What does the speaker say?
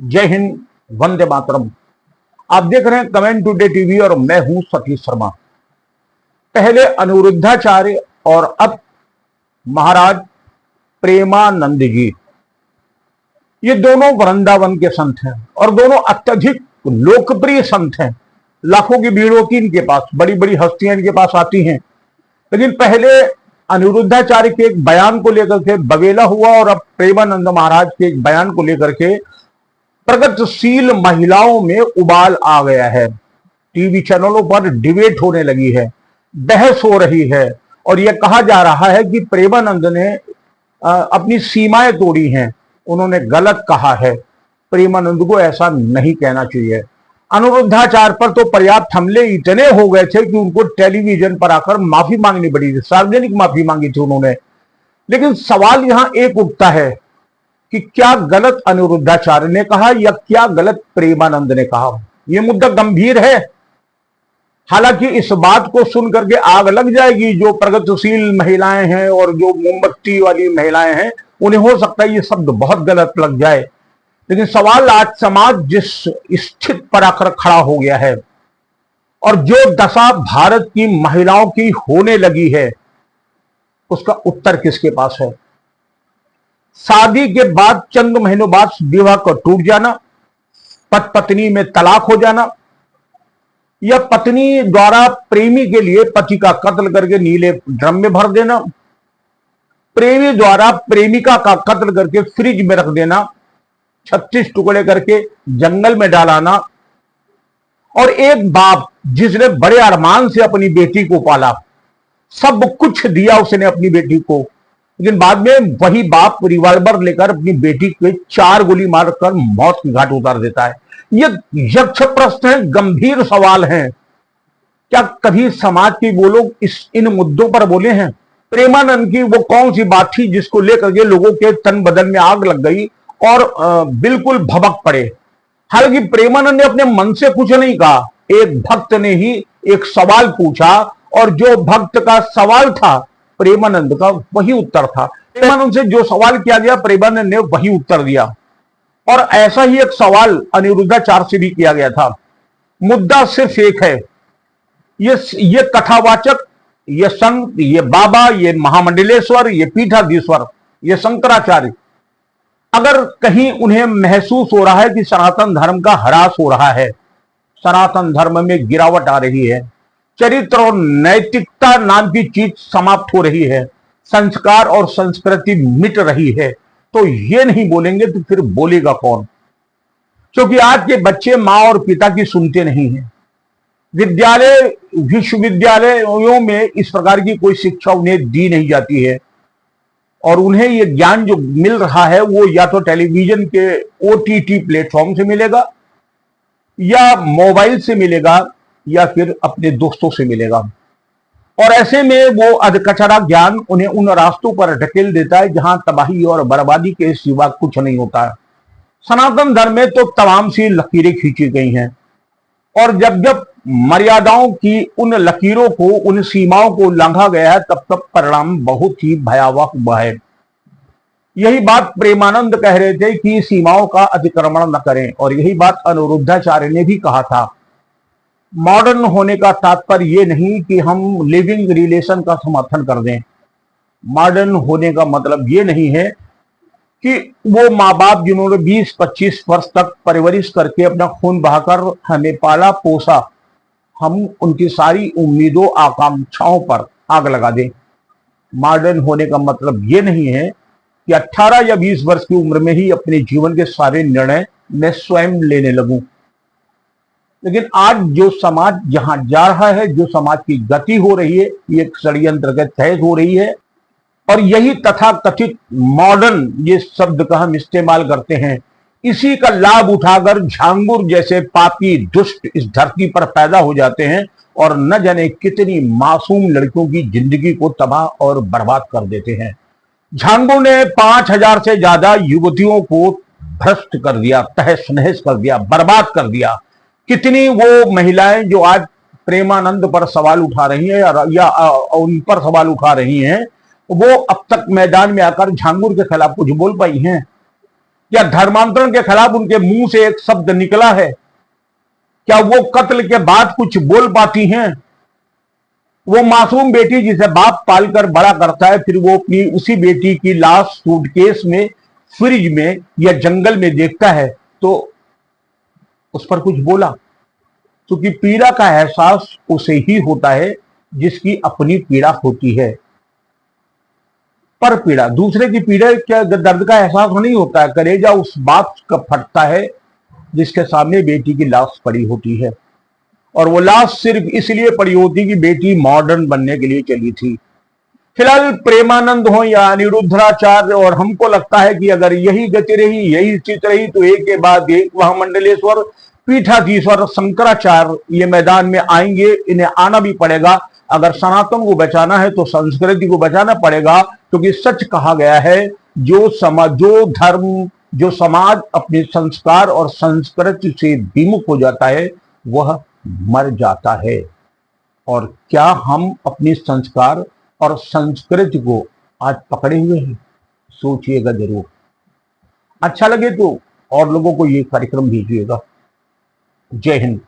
जय हिंद, वंदे मातरम। आप देख रहे हैं कमेंट टुडे टीवी और मैं हूं सतीश शर्मा। पहले अनिरुद्धाचार्य और अब महाराज प्रेमानंद जी, ये दोनों वृंदावन के संत हैं और दोनों अत्यधिक लोकप्रिय संत हैं। लाखों की भीड़ होती इनके पास, बड़ी बड़ी हस्तियां इनके पास आती हैं। लेकिन पहले अनिरुद्धाचार्य के एक बयान को लेकर के बवेला हुआ और अब प्रेमानंद महाराज के एक बयान को लेकर के प्रगतिशील महिलाओं में उबाल आ गया है। टीवी चैनलों पर डिबेट होने लगी है, बहस हो रही है और यह कहा जा रहा है कि प्रेमानंद ने अपनी सीमाएं तोड़ी हैं, उन्होंने गलत कहा है। प्रेमानंद को ऐसा नहीं कहना चाहिए। अनिरुद्धाचार्य पर तो पर्याप्त हमले इतने हो गए थे कि उनको टेलीविजन पर आकर माफी मांगनी पड़ी थी, सार्वजनिक माफी मांगी थी उन्होंने। लेकिन सवाल यहां एक उठता है कि क्या गलत अनिरुद्धाचार्य ने कहा या क्या गलत प्रेमानंद ने कहा। यह मुद्दा गंभीर है। हालांकि इस बात को सुन करके आग लग जाएगी जो प्रगतिशील महिलाएं हैं और जो मोमबत्ती वाली महिलाएं हैं, उन्हें हो सकता है ये शब्द बहुत गलत लग जाए। लेकिन सवाल आज समाज जिस स्थिति पर आकर खड़ा हो गया है और जो दशा भारत की महिलाओं की होने लगी है, उसका उत्तर किसके पास है। शादी के बाद चंद महीनों बाद विवाह का टूट जाना, पति पत्नी में तलाक हो जाना, या पत्नी द्वारा प्रेमी के लिए पति का कत्ल करके नीले ड्रम में भर देना, प्रेमी द्वारा प्रेमिका का कत्ल करके फ्रिज में रख देना, 36 टुकड़े करके जंगल में डालाना, और एक बाप जिसने बड़े अरमान से अपनी बेटी को पाला, सब कुछ दिया उसने अपनी बेटी को, लेकिन बाद में वही बाप रिवॉल्वर लेकर अपनी बेटी के 4 गोली मारकर मौत की घाट उतार देता है। ये यक्ष प्रश्न है, गंभीर सवाल हैं। क्या कभी समाज के वो लोग इन मुद्दों पर बोले हैं। प्रेमानंद की वो कौन सी बात थी जिसको लेकर के लोगों के तन बदन में आग लग गई और बिल्कुल भभक पड़े। हालांकि प्रेमानंद ने अपने मन से कुछ नहीं कहा, एक भक्त ने ही एक सवाल पूछा और जो भक्त का सवाल था प्रेमानंद का वही उत्तर था। प्रेमानंद से जो सवाल किया गया प्रेमानंद ने वही उत्तर दिया और ऐसा ही एक सवाल अनिरुद्धाचार्य से भी किया गया था। मुद्दा सिर्फ एक है, ये कथावाचक, ये संत, ये बाबा, ये महामंडलेश्वर, ये पीठाधीश्वर, ये शंकराचार्य, अगर कहीं उन्हें महसूस हो रहा है कि सनातन धर्म का ह्रास हो रहा है, सनातन धर्म में गिरावट आ रही है, चरित्र और नैतिकता नाम की चीज समाप्त हो रही है, संस्कार और संस्कृति मिट रही है, तो ये नहीं बोलेंगे तो फिर बोलेगा कौन। क्योंकि आज के बच्चे मां और पिता की सुनते नहीं हैं। विद्यालय विश्वविद्यालयों में इस प्रकार की कोई शिक्षा उन्हें दी नहीं जाती है और उन्हें ये ज्ञान जो मिल रहा है वो या तो टेलीविजन के OTT प्लेटफॉर्म से मिलेगा या मोबाइल से मिलेगा या फिर अपने दोस्तों से मिलेगा। और ऐसे में वो अधकचरा ज्ञान उन्हें उन रास्तों पर ढकेल देता है जहां तबाही और बर्बादी के सिवा कुछ नहीं होता है। सनातन धर्म में तो तमाम सी लकीरें खींची गई हैं और जब जब मर्यादाओं की उन लकीरों को, उन सीमाओं को लांघा गया है, तब तब परिणाम बहुत ही भयावह हुआ है। यही बात प्रेमानंद कह रहे थे कि सीमाओं का अतिक्रमण न करें और यही बात अनिरुद्धाचार्य ने भी कहा था। मॉडर्न होने का तात्पर्य यह नहीं कि हम लिविंग रिलेशन का समर्थन कर दें। मॉडर्न होने का मतलब यह नहीं है कि वो माँ बाप जिन्होंने 20-25 वर्ष तक परवरिश करके अपना खून बहाकर हमें पाला पोसा, हम उनकी सारी उम्मीदों आकांक्षाओं पर आग लगा दें। मॉडर्न होने का मतलब यह नहीं है कि 18 या 20 वर्ष की उम्र में ही अपने जीवन के सारे निर्णय मैं स्वयं लेने लगूं। लेकिन आज जो समाज जहां जा रहा है, जो समाज की गति हो रही है, ये एक षड्यंत्र के तहत हो रही है और यही तथाकथित मॉडर्न ये शब्द का हम इस्तेमाल करते हैं, इसी का लाभ उठाकर झांगुर जैसे पापी दुष्ट इस धरती पर पैदा हो जाते हैं और न जाने कितनी मासूम लड़कियों की जिंदगी को तबाह और बर्बाद कर देते हैं। झांगुर ने 5000 से ज्यादा युवतियों को भ्रष्ट कर दिया, तहस नहस कर दिया, बर्बाद कर दिया। कितनी वो महिलाएं जो आज प्रेमानंद पर सवाल उठा रही हैं या उन पर सवाल उठा रही हैं, वो अब तक मैदान में आकर झांगुर के खिलाफ कुछ बोल पाई हैं। क्या धर्मांतरण के खिलाफ उनके मुंह से एक शब्द निकला है? क्या वो कत्ल के बाद कुछ बोल पाती हैं? वो मासूम बेटी जिसे बाप पालकर बड़ा करता है, फिर वो अपनी उसी बेटी की लाश सूटकेस में, फ्रिज में या जंगल में देखता है तो उस पर कुछ बोला? क्योंकि पीड़ा का एहसास उसे ही होता है जिसकी अपनी पीड़ा होती है। पर पीड़ा, दूसरे की पीड़ा क्या दर्द का एहसास नहीं होता है। कलेजा उस बात का फटता है जिसके सामने बेटी की लाश पड़ी होती है, और वो लाश सिर्फ इसलिए पड़ी होती कि बेटी मॉडर्न बनने के लिए चली थी। फिलहाल प्रेमानंद हो या अनिरुद्धाचार्य, और हमको लगता है कि अगर यही गति रही, यही स्थिति रही, तो एक के बाद एक वह मंडलेश्वर, पीठाधीश्वर, शंकराचार्य ये मैदान में आएंगे। इन्हें आना भी पड़ेगा। अगर सनातन को बचाना है तो संस्कृति को बचाना पड़ेगा, क्योंकि सच कहा गया है, जो समाज, जो धर्म, जो समाज अपने संस्कार और संस्कृति से विमुख हो जाता है वह मर जाता है। और क्या हम अपने संस्कार और संस्कृति को आज पकड़े हुए हैं? सोचिएगा जरूर। अच्छा लगे तो और लोगों को ये कार्यक्रम भेजिएगा। जय हिंद।